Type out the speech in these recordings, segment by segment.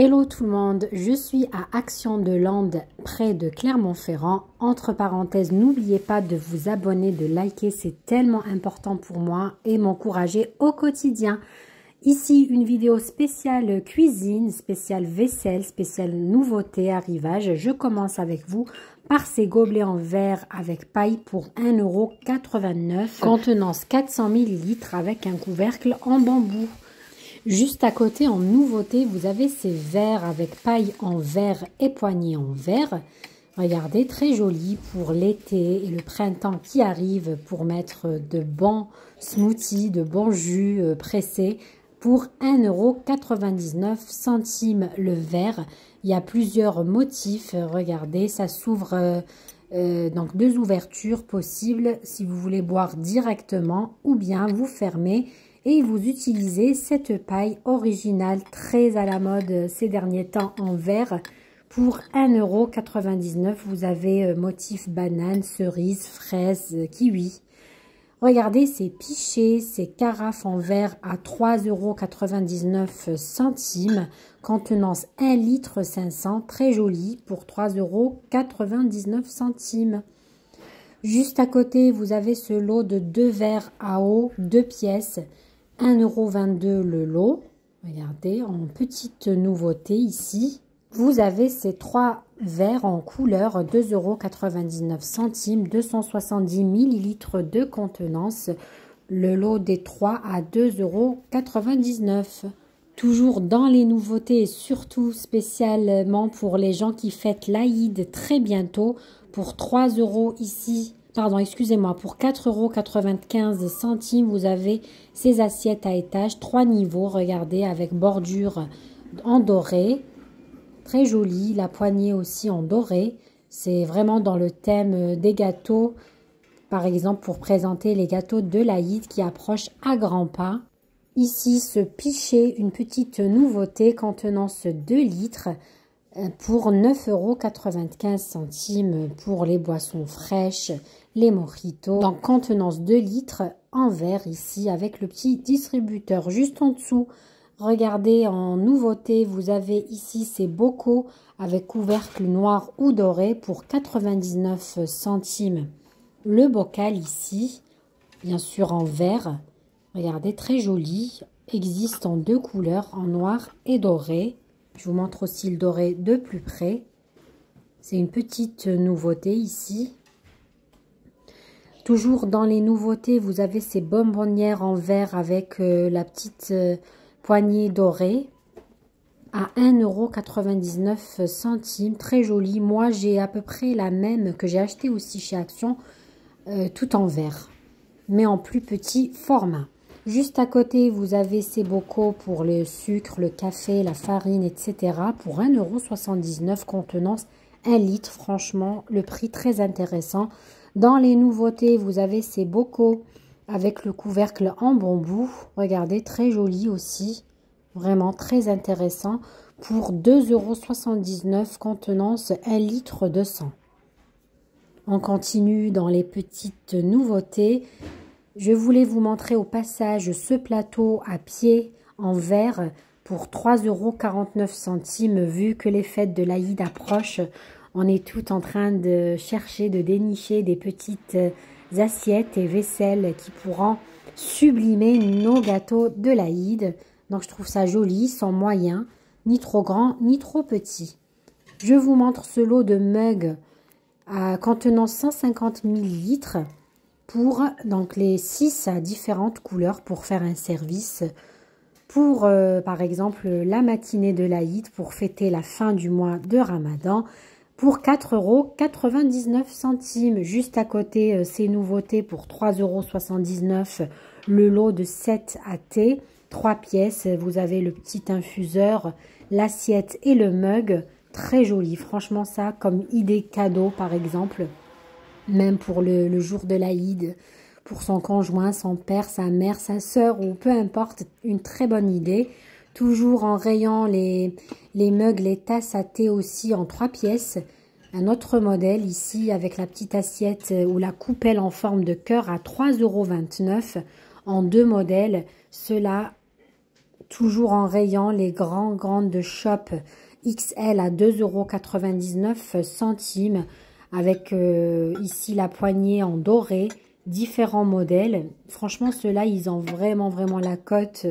Hello tout le monde, je suis à Action de Lande près de Clermont-Ferrand. Entre parenthèses, n'oubliez pas de vous abonner, de liker, c'est tellement important pour moi et m'encourager au quotidien. Ici, une vidéo spéciale cuisine, spéciale vaisselle, spéciale nouveauté, arrivage. Je commence avec vous par ces gobelets en verre avec paille pour 1,89 €, contenance 400 ml avec un couvercle en bambou. Juste à côté, en nouveauté, vous avez ces verres avec paille en verre et poignée en verre. Regardez, très joli pour l'été et le printemps qui arrive pour mettre de bons smoothies, de bons jus pressés pour 1,99 € le verre. Il y a plusieurs motifs, regardez, ça s'ouvre donc deux ouvertures possibles si vous voulez boire directement ou bien vous fermez. Et vous utilisez cette paille originale très à la mode ces derniers temps en verre pour 1,99 €. Vous avez motif banane, cerise, fraise, kiwi. Regardez ces pichets, ces carafes en verre à 3,99 €, contenance 1,5 litre, très joli pour 3,99 €. Juste à côté, vous avez ce lot de 2 verres à eau, 2 pièces. 1,22 € le lot. Regardez, en petite nouveauté ici. Vous avez ces 3 verres en couleur, 2,99 €, 270 ml de contenance. Le lot des 3 à 2,99 €. Toujours dans les nouveautés et surtout spécialement pour les gens qui fêtent l'Aïd très bientôt. Pour 3 € ici. Pardon, excusez-moi, pour 4,95 €, vous avez ces assiettes à étage, 3 niveaux, regardez, avec bordure en doré. Très jolie, la poignée aussi en doré. C'est vraiment dans le thème des gâteaux, par exemple pour présenter les gâteaux de l'Aïd qui approchent à grands pas. Ici, ce pichet, une petite nouveauté, contenance 2 litres. Pour 9,95 € pour les boissons fraîches, les mojitos. Donc, contenance 2 litres en verre ici avec le petit distributeur juste en dessous. Regardez, en nouveauté, vous avez ici ces bocaux avec couvercle noir ou doré pour 99 centimes. Le bocal ici, bien sûr en verre. Regardez, très joli. Existe en 2 couleurs, en noir et doré. Je vous montre aussi le doré de plus près. C'est une petite nouveauté ici. Toujours dans les nouveautés, vous avez ces bonbonnières en verre avec la petite poignée dorée à 1,99 €. Très jolie. Moi, j'ai à peu près la même que j'ai acheté aussi chez Action, tout en verre, mais en plus petit format. Juste à côté, vous avez ces bocaux pour le sucre, le café, la farine, etc. pour 1,79 €, contenance 1 litre. Franchement, le prix très intéressant. Dans les nouveautés, vous avez ces bocaux avec le couvercle en bambou. Regardez, très joli aussi. Vraiment très intéressant. Pour 2,79 €, contenance 1 litre 200. On continue dans les petites nouveautés. Je voulais vous montrer au passage ce plateau à pied en verre pour 3,49 € vu que les fêtes de l'Aïd approchent. On est tout en train de chercher, de dénicher des petites assiettes et vaisselles qui pourront sublimer nos gâteaux de l'Aïd. Donc je trouve ça joli, sans moyen, ni trop grand, ni trop petit. Je vous montre ce lot de mugs à contenance 150 ml. Pour donc les 6 différentes couleurs pour faire un service pour par exemple la matinée de l'Aïd pour fêter la fin du mois de Ramadan pour 4,99 €. Juste à côté, ces nouveautés pour 3,79 € le lot de 7 à thé, 3 pièces. Vous avez le petit infuseur, l'assiette et le mug. Très joli, franchement ça comme idée cadeau par exemple. Même pour le jour de l'Aïd, pour son conjoint, son père, sa mère, sa sœur ou peu importe, une très bonne idée. Toujours en rayant les mugs, les tasses à thé aussi en 3 pièces. Un autre modèle ici avec la petite assiette ou la coupelle en forme de cœur à 3,29 € en 2 modèles. Cela Toujours en rayon, les grandes Shop XL à 2,99 € avec ici la poignée en doré, différents modèles. Franchement, ceux-là, ils ont vraiment la cote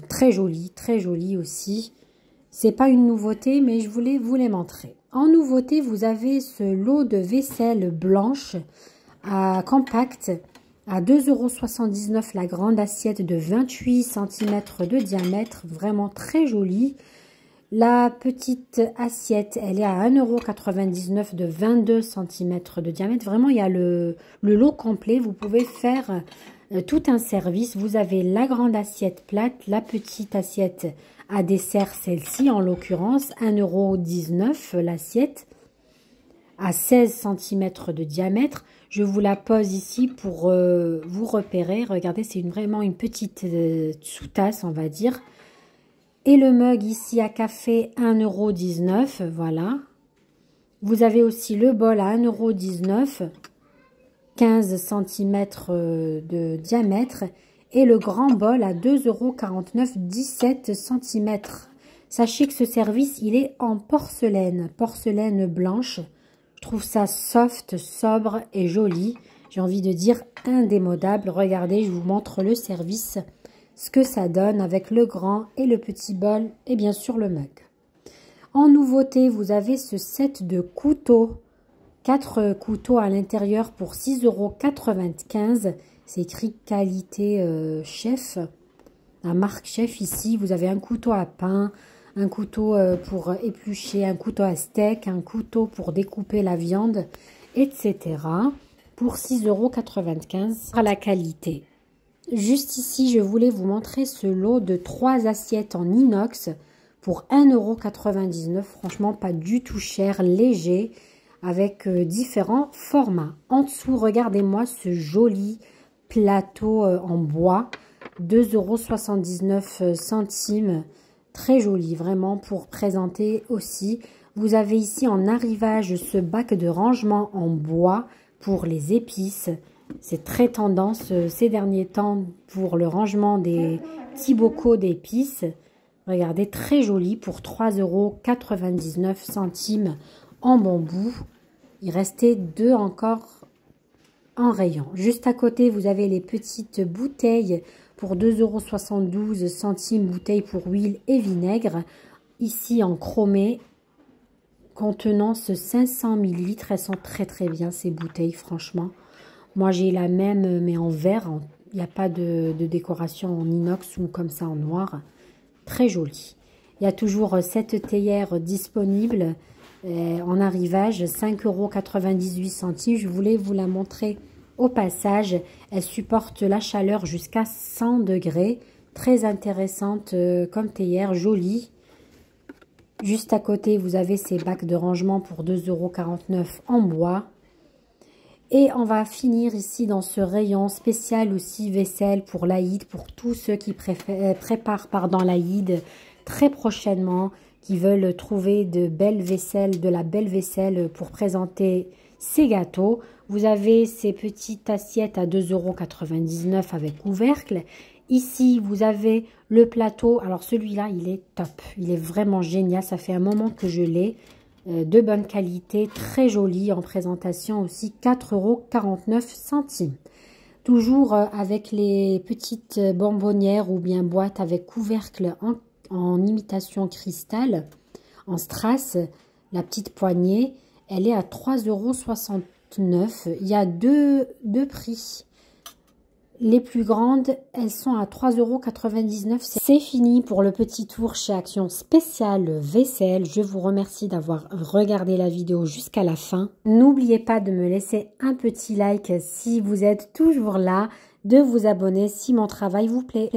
très jolie aussi. C'est pas une nouveauté, mais je voulais vous les montrer. En nouveauté, vous avez ce lot de vaisselle blanche à compact à 2,79 € la grande assiette de 28 cm de diamètre, vraiment très jolie. La petite assiette, elle est à 1,99 € de 22 cm de diamètre. Vraiment, il y a le lot complet. Vous pouvez faire tout un service. Vous avez la grande assiette plate, la petite assiette à dessert, celle-ci en l'occurrence, 1,19 € l'assiette à 16 cm de diamètre. Je vous la pose ici pour vous repérer. Regardez, c'est vraiment une petite sous-tasse, on va dire. Et le mug ici à café, 1,19 €, voilà. Vous avez aussi le bol à 1,19 €, 15 cm de diamètre. Et le grand bol à 2,49 €, 17 cm. Sachez que ce service, il est en porcelaine blanche. Je trouve ça soft, sobre et joli. J'ai envie de dire indémodable. Regardez, je vous montre le service, ce que ça donne avec le grand et le petit bol et bien sûr le mug. En nouveauté, vous avez ce set de couteaux. 4 couteaux à l'intérieur pour 6,95 €. C'est écrit qualité chef. La marque chef ici. Vous avez un couteau à pain, un couteau pour éplucher, un couteau à steak, un couteau pour découper la viande, etc. pour 6,95 € à la qualité. Juste ici, je voulais vous montrer ce lot de 3 assiettes en inox pour 1,99 €. Franchement, pas du tout cher, léger, avec différents formats. En dessous, regardez-moi ce joli plateau en bois, 2,79 €. Très joli, vraiment, pour présenter aussi. Vous avez ici en arrivage ce bac de rangement en bois pour les épices. C'est très tendance ces derniers temps pour le rangement des petits bocaux d'épices. Regardez, très joli pour 3,99 € en bambou. Il restait 2 encore en rayon. Juste à côté, vous avez les petites bouteilles pour 2,72 €, bouteille pour huile et vinaigre. Ici en chromé, contenance 500 ml. Elles sont très bien ces bouteilles, franchement. Moi j'ai la même mais en verre. Il n'y a pas de décoration en inox ou comme ça en noir. Très jolie. Il y a toujours cette théière disponible en arrivage, 5,98 €. Je voulais vous la montrer au passage. Elle supporte la chaleur jusqu'à 100 degrés. Très intéressante comme théière, jolie. Juste à côté, vous avez ces bacs de rangement pour 2,49 € en bois. Et on va finir ici dans ce rayon spécial aussi vaisselle pour l'Aïd, pour tous ceux qui préparent l'Aïd très prochainement, qui veulent trouver de la belle vaisselle pour présenter ces gâteaux. Vous avez ces petites assiettes à 2,99 € avec couvercle. Ici, vous avez le plateau. Alors celui-là, il est top. Il est vraiment génial. Ça fait un moment que je l'ai. De bonne qualité, très joli en présentation aussi, 4,49 €. Toujours avec les petites bonbonnières ou bien boîtes avec couvercle en imitation cristal, en strass. La petite poignée, elle est à 3,69 €. Il y a deux prix. Les plus grandes, elles sont à 3,99 €. C'est fini pour le petit tour chez Action Spéciale Vaisselle. Je vous remercie d'avoir regardé la vidéo jusqu'à la fin. N'oubliez pas de me laisser un petit like si vous êtes toujours là, de vous abonner si mon travail vous plaît.